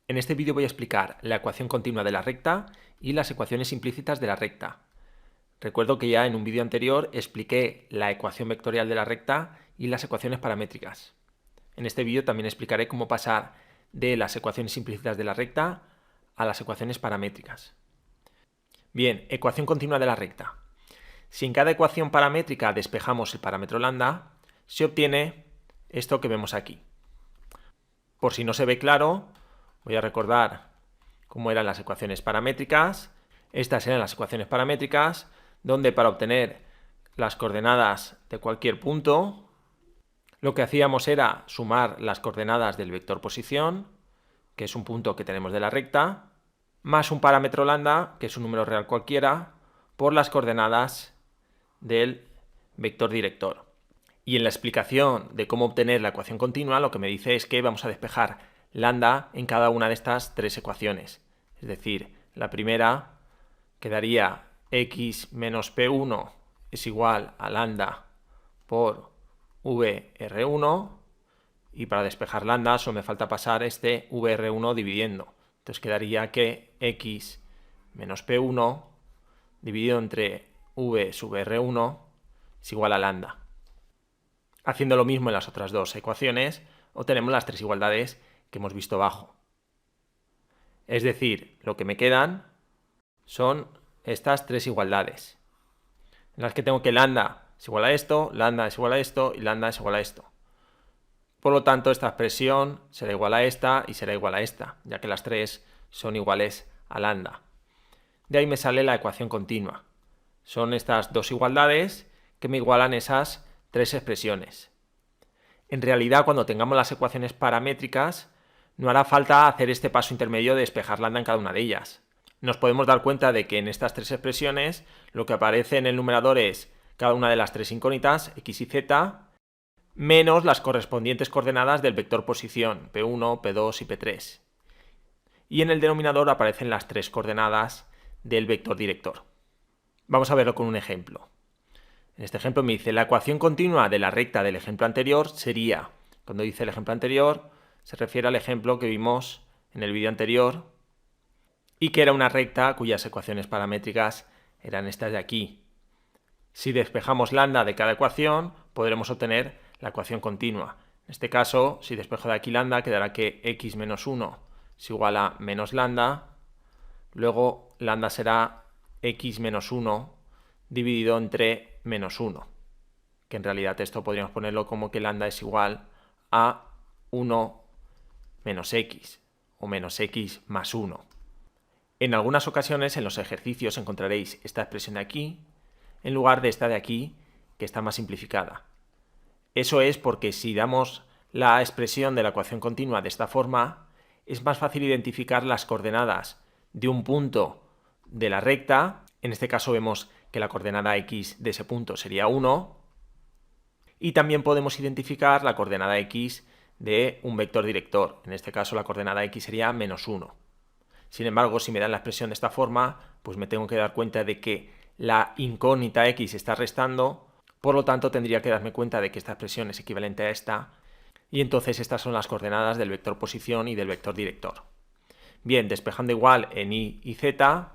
En este vídeo voy a explicar la ecuación continua de la recta y las ecuaciones implícitas de la recta. Recuerdo que ya en un vídeo anterior expliqué la ecuación vectorial de la recta y las ecuaciones paramétricas. En este vídeo también explicaré cómo pasar de las ecuaciones implícitas de la recta a las ecuaciones paramétricas. Bien, ecuación continua de la recta. Si en cada ecuación paramétrica despejamos el parámetro lambda, se obtiene esto que vemos aquí. Por si no se ve claro, voy a recordar cómo eran las ecuaciones paramétricas. Estas eran las ecuaciones paramétricas, donde para obtener las coordenadas de cualquier punto, lo que hacíamos era sumar las coordenadas del vector posición, que es un punto que tenemos de la recta, más un parámetro lambda, que es un número real cualquiera, por las coordenadas del vector director. Y en la explicación de cómo obtener la ecuación continua, lo que me dice es que vamos a despejar lambda en cada una de estas tres ecuaciones. Es decir, la primera quedaría x menos p1 es igual a lambda por vr1, y para despejar lambda solo me falta pasar este vr1 dividiendo. Entonces quedaría que x menos p1 dividido entre v sub r1 es igual a lambda. Haciendo lo mismo en las otras dos ecuaciones, obtenemos las tres igualdades que hemos visto abajo. Es decir, lo que me quedan son estas tres igualdades, en las que tengo que lambda es igual a esto, lambda es igual a esto y lambda es igual a esto. Por lo tanto, esta expresión será igual a esta y será igual a esta, ya que las tres son iguales a lambda. De ahí me sale la ecuación continua. Son estas dos igualdades que me igualan esas tres expresiones. En realidad, cuando tengamos las ecuaciones paramétricas, no hará falta hacer este paso intermedio de despejar lambda en cada una de ellas. Nos podemos dar cuenta de que en estas tres expresiones lo que aparece en el numerador es cada una de las tres incógnitas, x y z, menos las correspondientes coordenadas del vector posición, p1, p2 y p3. Y en el denominador aparecen las tres coordenadas del vector director. Vamos a verlo con un ejemplo. En este ejemplo me dice la ecuación continua de la recta del ejemplo anterior sería, cuando dice el ejemplo anterior, se refiere al ejemplo que vimos en el vídeo anterior y que era una recta cuyas ecuaciones paramétricas eran estas de aquí. Si despejamos lambda de cada ecuación, podremos obtener la ecuación continua. En este caso, si despejo de aquí lambda, quedará que x menos 1 es igual a menos lambda, luego lambda será x menos 1 dividido entre menos 1, que en realidad esto podríamos ponerlo como que lambda es igual a 1 menos x, o menos x más 1. En algunas ocasiones en los ejercicios encontraréis esta expresión de aquí, en lugar de esta de aquí, que está más simplificada. Eso es porque si damos la expresión de la ecuación continua de esta forma, es más fácil identificar las coordenadas de un punto de la recta. En este caso vemos que la coordenada x de ese punto sería 1, y también podemos identificar la coordenada x de un vector director. En este caso la coordenada x sería menos 1. Sin embargo, si me dan la expresión de esta forma, pues me tengo que dar cuenta de que la incógnita x está restando, por lo tanto tendría que darme cuenta de que esta expresión es equivalente a esta, y entonces estas son las coordenadas del vector posición y del vector director. Bien, despejando igual en y y z,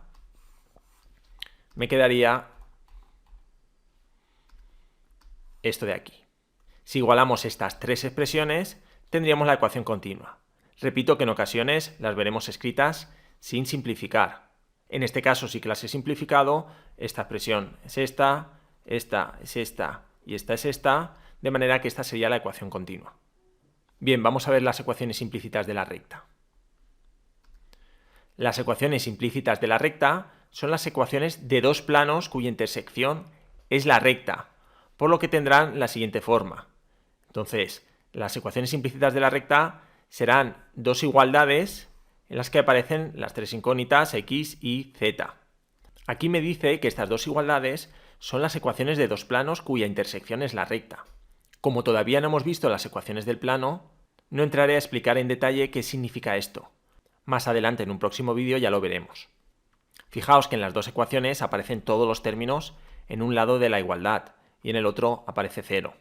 me quedaría esto de aquí. Si igualamos estas tres expresiones, tendríamos la ecuación continua. Repito que en ocasiones las veremos escritas sin simplificar. En este caso sí que las he simplificado. Esta expresión es esta es esta y esta es esta, de manera que esta sería la ecuación continua. Bien, vamos a ver las ecuaciones implícitas de la recta. Las ecuaciones implícitas de la recta son las ecuaciones de dos planos cuya intersección es la recta, por lo que tendrán la siguiente forma. Entonces, las ecuaciones implícitas de la recta serán dos igualdades en las que aparecen las tres incógnitas x y z. Aquí me dice que estas dos igualdades son las ecuaciones de dos planos cuya intersección es la recta. Como todavía no hemos visto las ecuaciones del plano, no entraré a explicar en detalle qué significa esto. Más adelante en un próximo vídeo ya lo veremos. Fijaos que en las dos ecuaciones aparecen todos los términos en un lado de la igualdad y en el otro aparece 0.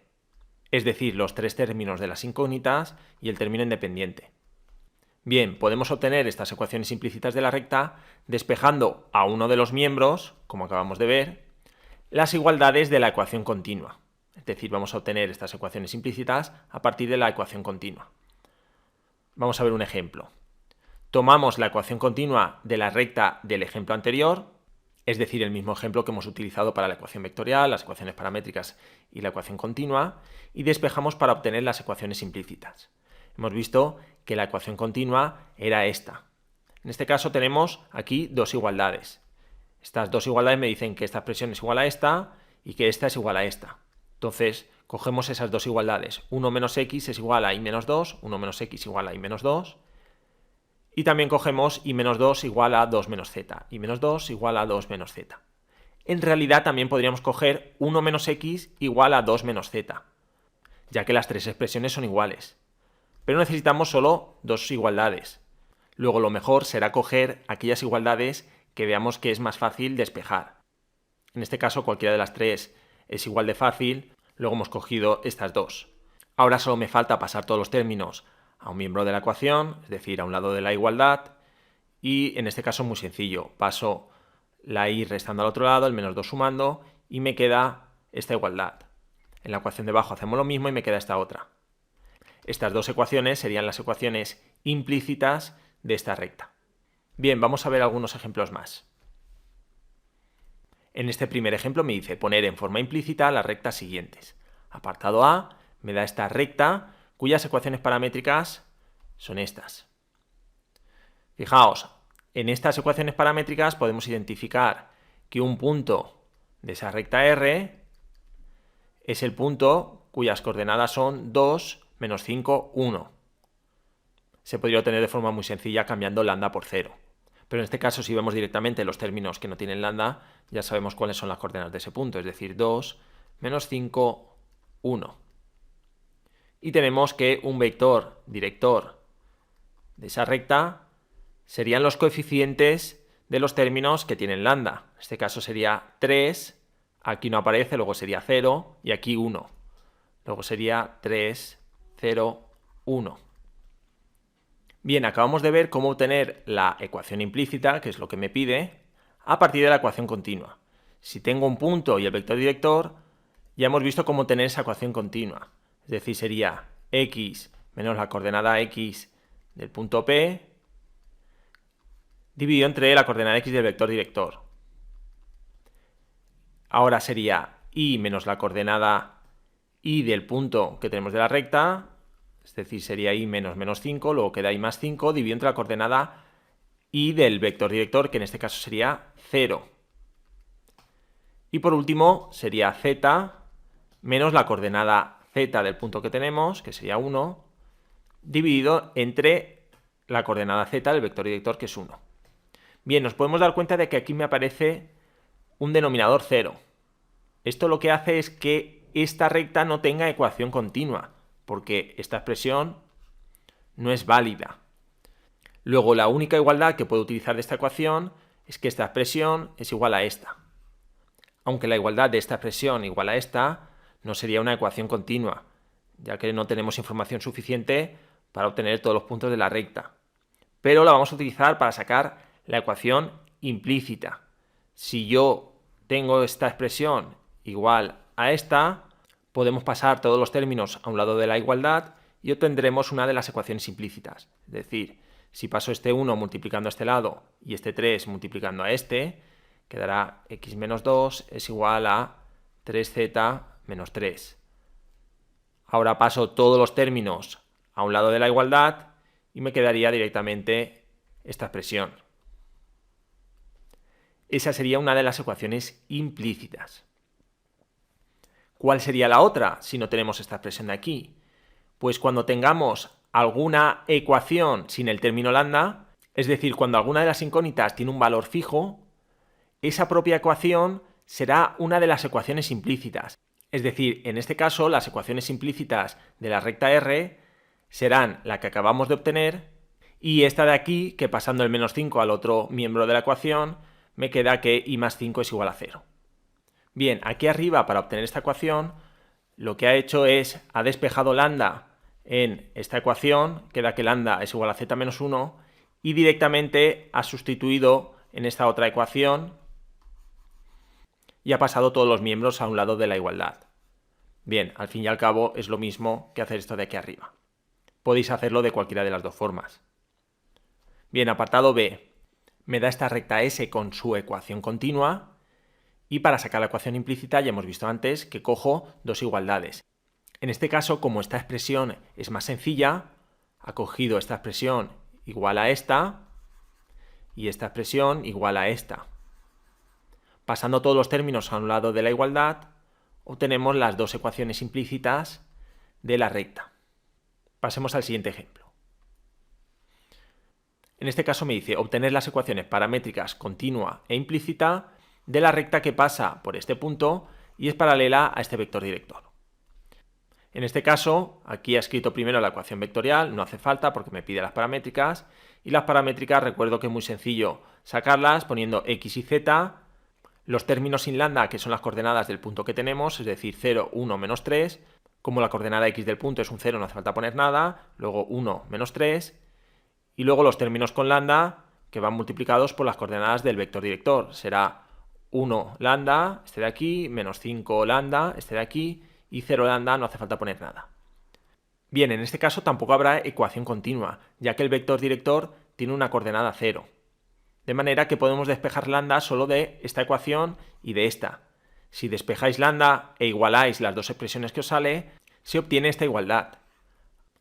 Es decir, los tres términos de las incógnitas y el término independiente. Bien, podemos obtener estas ecuaciones implícitas de la recta despejando a uno de los miembros, como acabamos de ver, las igualdades de la ecuación continua. Es decir, vamos a obtener estas ecuaciones implícitas a partir de la ecuación continua. Vamos a ver un ejemplo. Tomamos la ecuación continua de la recta del ejemplo anterior, es decir, el mismo ejemplo que hemos utilizado para la ecuación vectorial, las ecuaciones paramétricas y la ecuación continua, y despejamos para obtener las ecuaciones implícitas. Hemos visto que la ecuación continua era esta. En este caso tenemos aquí dos igualdades. Estas dos igualdades me dicen que esta expresión es igual a esta y que esta es igual a esta. Entonces, cogemos esas dos igualdades. 1 menos x es igual a y menos 2, 1 menos x igual a y menos 2. Y también cogemos y menos 2 igual a 2 menos z, y menos 2 igual a 2 menos z. En realidad también podríamos coger 1 menos x igual a 2 menos z, ya que las tres expresiones son iguales. Pero necesitamos solo dos igualdades. Luego lo mejor será coger aquellas igualdades que veamos que es más fácil despejar. En este caso cualquiera de las tres es igual de fácil, luego hemos cogido estas dos. Ahora solo me falta pasar todos los términos a un miembro de la ecuación, es decir, a un lado de la igualdad, y en este caso es muy sencillo. Paso la y restando al otro lado, el menos 2 sumando, y me queda esta igualdad. En la ecuación de abajo hacemos lo mismo y me queda esta otra. Estas dos ecuaciones serían las ecuaciones implícitas de esta recta. Bien, vamos a ver algunos ejemplos más. En este primer ejemplo me dice poner en forma implícita las rectas siguientes. Apartado A me da esta recta cuyas ecuaciones paramétricas son estas. Fijaos, en estas ecuaciones paramétricas podemos identificar que un punto de esa recta R es el punto cuyas coordenadas son 2, menos 5, 1. Se podría obtener de forma muy sencilla cambiando lambda por 0. Pero en este caso, si vemos directamente los términos que no tienen lambda, ya sabemos cuáles son las coordenadas de ese punto, es decir, 2, menos 5, 1. Y tenemos que un vector director de esa recta serían los coeficientes de los términos que tienen lambda. En este caso sería 3, aquí no aparece, luego sería 0 y aquí 1. Luego sería 3, 0, 1. Bien, acabamos de ver cómo obtener la ecuación implícita, que es lo que me pide, a partir de la ecuación continua. Si tengo un punto y el vector director, ya hemos visto cómo obtener esa ecuación continua. Es decir, sería x menos la coordenada x del punto P dividido entre la coordenada x del vector director. Ahora sería y menos la coordenada y del punto que tenemos de la recta, es decir, sería y menos menos 5, luego queda y más 5, dividido entre la coordenada y del vector director, que en este caso sería 0. Y por último sería z menos la coordenada z del punto que tenemos, que sería 1, dividido entre la coordenada z del vector director, que es 1. Bien, nos podemos dar cuenta de que aquí me aparece un denominador 0. Esto lo que hace es que esta recta no tenga ecuación continua, porque esta expresión no es válida. Luego, la única igualdad que puedo utilizar de esta ecuación es que esta expresión es igual a esta. Aunque la igualdad de esta expresión igual a esta no sería una ecuación continua, ya que no tenemos información suficiente para obtener todos los puntos de la recta. Pero la vamos a utilizar para sacar la ecuación implícita. Si yo tengo esta expresión igual a esta, podemos pasar todos los términos a un lado de la igualdad y obtendremos una de las ecuaciones implícitas. Es decir, si paso este 1 multiplicando a este lado y este 3 multiplicando a este, quedará x menos 2 es igual a 3z menos 3. Ahora paso todos los términos a un lado de la igualdad y me quedaría directamente esta expresión. Esa sería una de las ecuaciones implícitas. ¿Cuál sería la otra si no tenemos esta expresión de aquí? Pues cuando tengamos alguna ecuación sin el término lambda, es decir, cuando alguna de las incógnitas tiene un valor fijo, esa propia ecuación será una de las ecuaciones implícitas. Es decir, en este caso, las ecuaciones implícitas de la recta R serán la que acabamos de obtener y esta de aquí, que pasando el menos 5 al otro miembro de la ecuación, me queda que y más 5 es igual a 0. Bien, aquí arriba, para obtener esta ecuación, lo que ha hecho es, ha despejado lambda en esta ecuación, queda que lambda es igual a z menos 1 y directamente ha sustituido en esta otra ecuación y ha pasado todos los miembros a un lado de la igualdad. Bien, al fin y al cabo es lo mismo que hacer esto de aquí arriba. Podéis hacerlo de cualquiera de las dos formas. Bien, apartado B. Me da esta recta S con su ecuación continua y para sacar la ecuación implícita ya hemos visto antes que cojo dos igualdades. En este caso, como esta expresión es más sencilla, ha cogido esta expresión igual a esta y esta expresión igual a esta. Pasando todos los términos a un lado de la igualdad, obtenemos las dos ecuaciones implícitas de la recta. Pasemos al siguiente ejemplo. En este caso me dice obtener las ecuaciones paramétricas continua e implícita de la recta que pasa por este punto y es paralela a este vector director. En este caso, aquí he escrito primero la ecuación vectorial, no hace falta porque me pide las paramétricas, y las paramétricas recuerdo que es muy sencillo sacarlas poniendo x y z, los términos sin lambda, que son las coordenadas del punto que tenemos, es decir, 0, 1, menos 3, como la coordenada x del punto es un 0, no hace falta poner nada, luego 1, menos 3, y luego los términos con lambda, que van multiplicados por las coordenadas del vector director, será 1 lambda, este de aquí, menos 5 lambda, este de aquí, y 0 lambda, no hace falta poner nada. Bien, en este caso tampoco habrá ecuación continua, ya que el vector director tiene una coordenada 0. De manera que podemos despejar lambda solo de esta ecuación y de esta. Si despejáis lambda e igualáis las dos expresiones que os sale, se obtiene esta igualdad.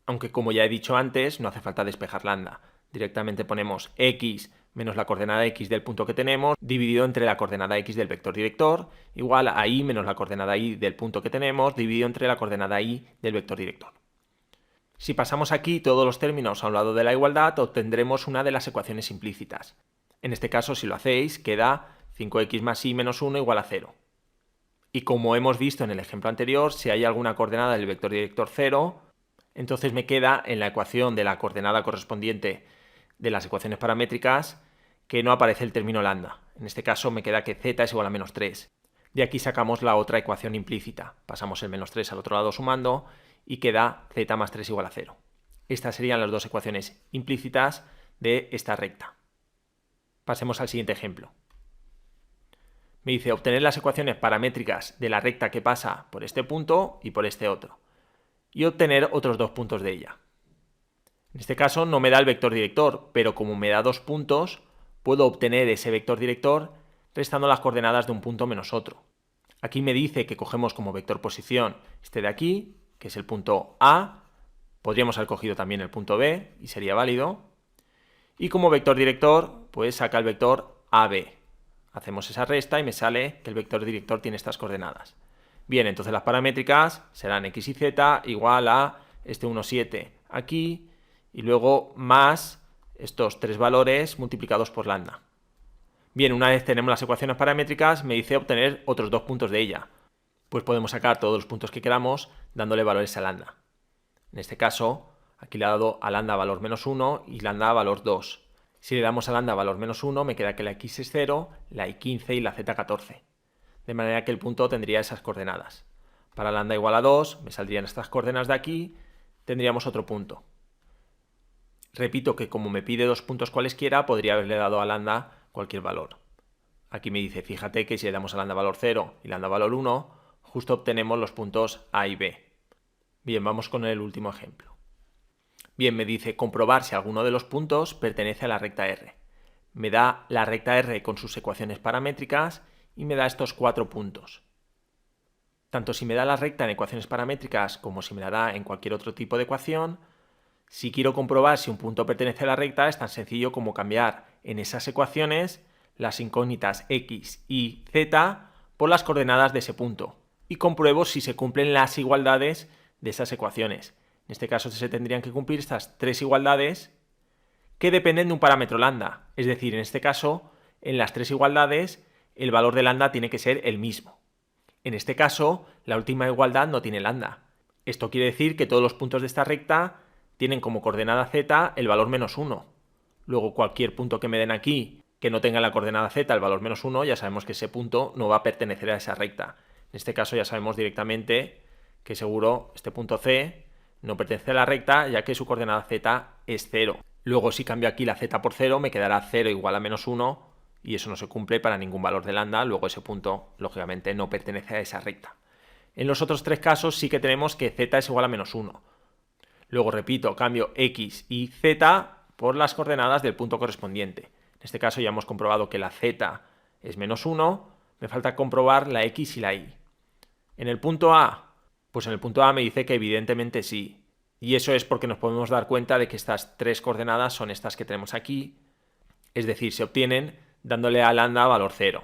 Aunque como ya he dicho antes, no hace falta despejar lambda. Directamente ponemos x menos la coordenada x del punto que tenemos, dividido entre la coordenada x del vector director, igual a y menos la coordenada y del punto que tenemos, dividido entre la coordenada y del vector director. Si pasamos aquí todos los términos a un lado de la igualdad, obtendremos una de las ecuaciones implícitas. En este caso, si lo hacéis, queda 5x más y menos 1 igual a 0. Y como hemos visto en el ejemplo anterior, si hay alguna coordenada del vector director 0, entonces me queda en la ecuación de la coordenada correspondiente de las ecuaciones paramétricas que no aparece el término lambda. En este caso me queda que z es igual a menos 3. De aquí sacamos la otra ecuación implícita. Pasamos el menos 3 al otro lado sumando y queda z más 3 igual a 0. Estas serían las dos ecuaciones implícitas de esta recta. Pasemos al siguiente ejemplo. Me dice obtener las ecuaciones paramétricas de la recta que pasa por este punto y por este otro, y obtener otros dos puntos de ella. En este caso no me da el vector director, pero como me da dos puntos, puedo obtener ese vector director restando las coordenadas de un punto menos otro. Aquí me dice que cogemos como vector posición este de aquí, que es el punto A, podríamos haber cogido también el punto B y sería válido, y como vector director, pues saca el vector AB. Hacemos esa resta y me sale que el vector director tiene estas coordenadas. Bien, entonces las paramétricas serán x y z igual a este 1, 7 aquí y luego más estos tres valores multiplicados por lambda. Bien, una vez tenemos las ecuaciones paramétricas, me dice obtener otros dos puntos de ella. Pues podemos sacar todos los puntos que queramos dándole valores a lambda. En este caso, aquí le he dado a lambda valor menos 1 y lambda valor 2. Si le damos a lambda valor menos 1, me queda que la x es 0, la y 15 y la z 14. De manera que el punto tendría esas coordenadas. Para lambda igual a 2, me saldrían estas coordenadas de aquí, tendríamos otro punto. Repito que como me pide dos puntos cualesquiera, podría haberle dado a lambda cualquier valor. Aquí me dice, fíjate que si le damos a lambda valor 0 y lambda valor 1, justo obtenemos los puntos A y B. Bien, vamos con el último ejemplo. Bien, me dice comprobar si alguno de los puntos pertenece a la recta R. Me da la recta R con sus ecuaciones paramétricas y me da estos 4 puntos. Tanto si me da la recta en ecuaciones paramétricas como si me la da en cualquier otro tipo de ecuación, si quiero comprobar si un punto pertenece a la recta es tan sencillo como cambiar en esas ecuaciones las incógnitas x y z por las coordenadas de ese punto y compruebo si se cumplen las igualdades de esas ecuaciones. En este caso se tendrían que cumplir estas tres igualdades que dependen de un parámetro lambda. Es decir, en este caso, en las tres igualdades, el valor de lambda tiene que ser el mismo. En este caso, la última igualdad no tiene lambda. Esto quiere decir que todos los puntos de esta recta tienen como coordenada z el valor menos 1. Luego cualquier punto que me den aquí que no tenga la coordenada z el valor menos 1, ya sabemos que ese punto no va a pertenecer a esa recta. En este caso ya sabemos directamente que seguro este punto C no pertenece a la recta, ya que su coordenada z es 0. Luego, si cambio aquí la z por 0, me quedará 0 igual a menos 1, y eso no se cumple para ningún valor de lambda, luego ese punto, lógicamente, no pertenece a esa recta. En los otros tres casos sí que tenemos que z es igual a menos 1. Luego, repito, cambio x y z por las coordenadas del punto correspondiente. En este caso ya hemos comprobado que la z es menos 1, me falta comprobar la x y la y. En el punto A, pues en el punto A me dice que evidentemente sí. Y eso es porque nos podemos dar cuenta de que estas tres coordenadas son estas que tenemos aquí, es decir, se obtienen dándole a lambda valor 0.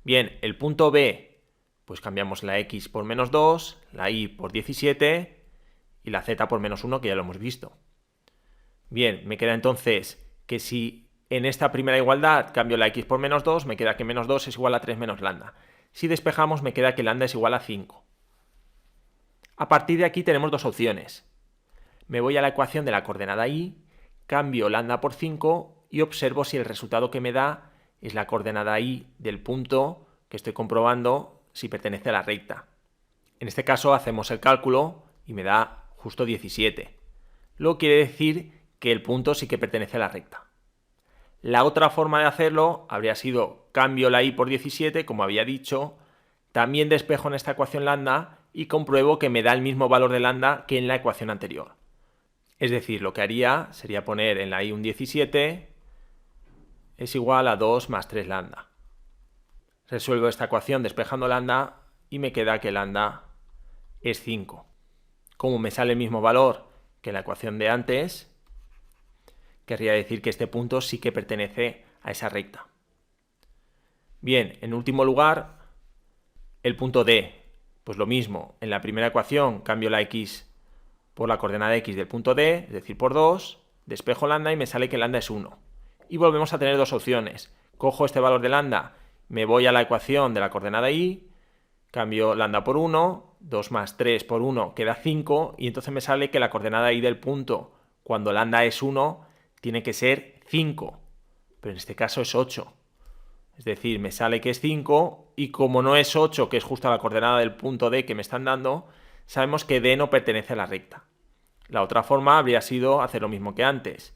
Bien, el punto B, pues cambiamos la x por menos 2, la y por 17 y la z por menos 1, que ya lo hemos visto. Bien, me queda entonces que si en esta primera igualdad cambio la x por menos 2, me queda que menos 2 es igual a 3 menos lambda. Si despejamos, me queda que lambda es igual a 5. A partir de aquí tenemos dos opciones. Me voy a la ecuación de la coordenada y, cambio lambda por 5 y observo si el resultado que me da es la coordenada y del punto que estoy comprobando si pertenece a la recta. En este caso hacemos el cálculo y me da justo 17. Lo quiere decir que el punto sí que pertenece a la recta. La otra forma de hacerlo habría sido cambio la y por 17, como había dicho, también despejo en esta ecuación lambda y compruebo que me da el mismo valor de lambda que en la ecuación anterior. Es decir, lo que haría sería poner en la y un 17 es igual a 2 más 3 lambda. Resuelvo esta ecuación despejando lambda y me queda que lambda es 5. Como me sale el mismo valor que la ecuación de antes, querría decir que este punto sí que pertenece a esa recta. Bien, en último lugar, el punto D. Pues lo mismo, en la primera ecuación cambio la x por la coordenada x del punto D, es decir, por 2, despejo lambda y me sale que lambda es 1. Y volvemos a tener dos opciones. Cojo este valor de lambda, me voy a la ecuación de la coordenada y, cambio lambda por 1, 2 más 3 por 1 queda 5, y entonces me sale que la coordenada y del punto, cuando lambda es 1, tiene que ser 5, pero en este caso es 8. Es decir, me sale que es 5 y como no es 8, que es justo la coordenada del punto D que me están dando, sabemos que D no pertenece a la recta. La otra forma habría sido hacer lo mismo que antes.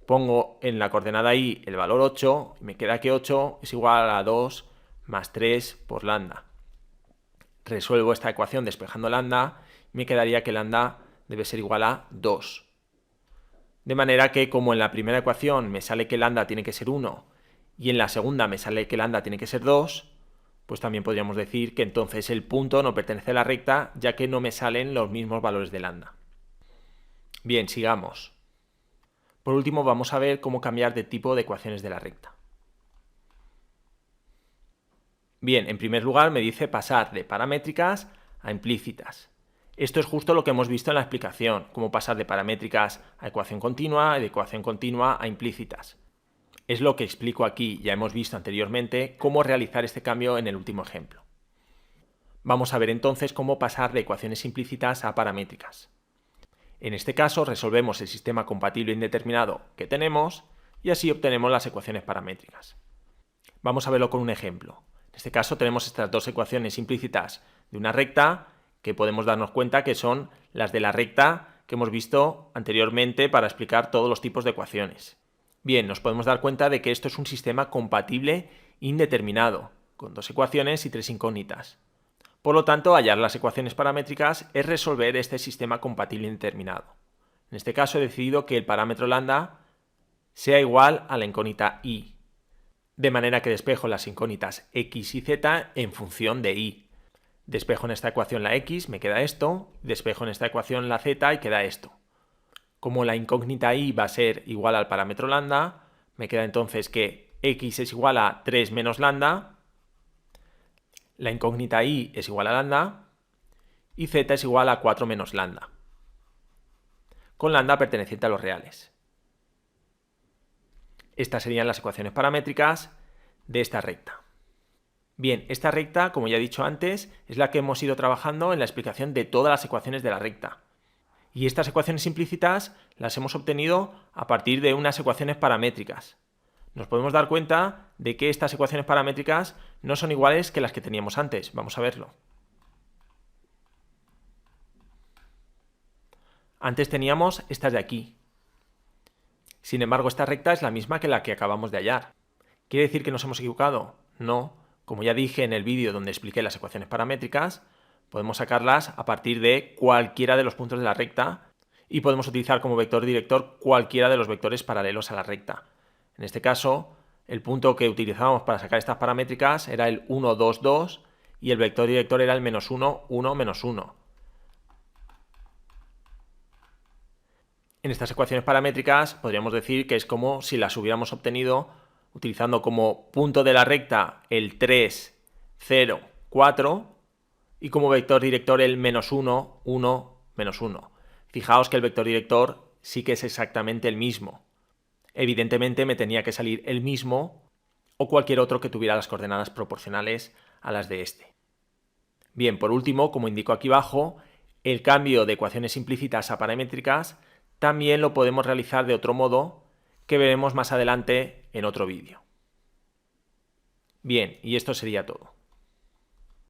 Pongo en la coordenada Y el valor 8 y me queda que 8 es igual a 2 más 3 por lambda. Resuelvo esta ecuación despejando lambda y me quedaría que lambda debe ser igual a 2. De manera que como en la primera ecuación me sale que lambda tiene que ser 1 y en la segunda me sale que lambda tiene que ser 2, pues también podríamos decir que entonces el punto no pertenece a la recta, ya que no me salen los mismos valores de lambda. Bien, sigamos. Por último, vamos a ver cómo cambiar de tipo de ecuaciones de la recta. Bien, en primer lugar me dice pasar de paramétricas a implícitas. Esto es justo lo que hemos visto en la explicación, cómo pasar de paramétricas a ecuación continua y de ecuación continua a implícitas. Es lo que explico aquí, ya hemos visto anteriormente cómo realizar este cambio en el último ejemplo. Vamos a ver entonces cómo pasar de ecuaciones implícitas a paramétricas. En este caso resolvemos el sistema compatible indeterminado que tenemos y así obtenemos las ecuaciones paramétricas. Vamos a verlo con un ejemplo. En este caso tenemos estas dos ecuaciones implícitas de una recta que podemos darnos cuenta que son las de la recta que hemos visto anteriormente para explicar todos los tipos de ecuaciones. Bien, nos podemos dar cuenta de que esto es un sistema compatible indeterminado, con dos ecuaciones y tres incógnitas. Por lo tanto, hallar las ecuaciones paramétricas es resolver este sistema compatible indeterminado. En este caso he decidido que el parámetro lambda sea igual a la incógnita y, de manera que despejo las incógnitas x y z en función de y. Despejo en esta ecuación la x, me queda esto, despejo en esta ecuación la z y queda esto. Como la incógnita y va a ser igual al parámetro lambda, me queda entonces que x es igual a 3 menos lambda, la incógnita y es igual a lambda y z es igual a 4 menos lambda, con lambda perteneciente a los reales. Estas serían las ecuaciones paramétricas de esta recta. Bien, esta recta, como ya he dicho antes, es la que hemos ido trabajando en la explicación de todas las ecuaciones de la recta. Y estas ecuaciones implícitas las hemos obtenido a partir de unas ecuaciones paramétricas. Nos podemos dar cuenta de que estas ecuaciones paramétricas no son iguales que las que teníamos antes. Vamos a verlo. Antes teníamos estas de aquí. Sin embargo, esta recta es la misma que la que acabamos de hallar. ¿Quiere decir que nos hemos equivocado? No. Como ya dije en el vídeo donde expliqué las ecuaciones paramétricas, podemos sacarlas a partir de cualquiera de los puntos de la recta y podemos utilizar como vector director cualquiera de los vectores paralelos a la recta. En este caso, el punto que utilizábamos para sacar estas paramétricas era el 1, 2, 2 y el vector director era el menos 1, 1, menos 1. En estas ecuaciones paramétricas podríamos decir que es como si las hubiéramos obtenido utilizando como punto de la recta el 3, 0, 4 y como vector director el menos 1, 1, menos 1. Fijaos que el vector director sí que es exactamente el mismo. Evidentemente me tenía que salir el mismo o cualquier otro que tuviera las coordenadas proporcionales a las de este. Bien, por último, como indico aquí abajo, el cambio de ecuaciones implícitas a paramétricas también lo podemos realizar de otro modo que veremos más adelante en otro vídeo. Bien, y esto sería todo.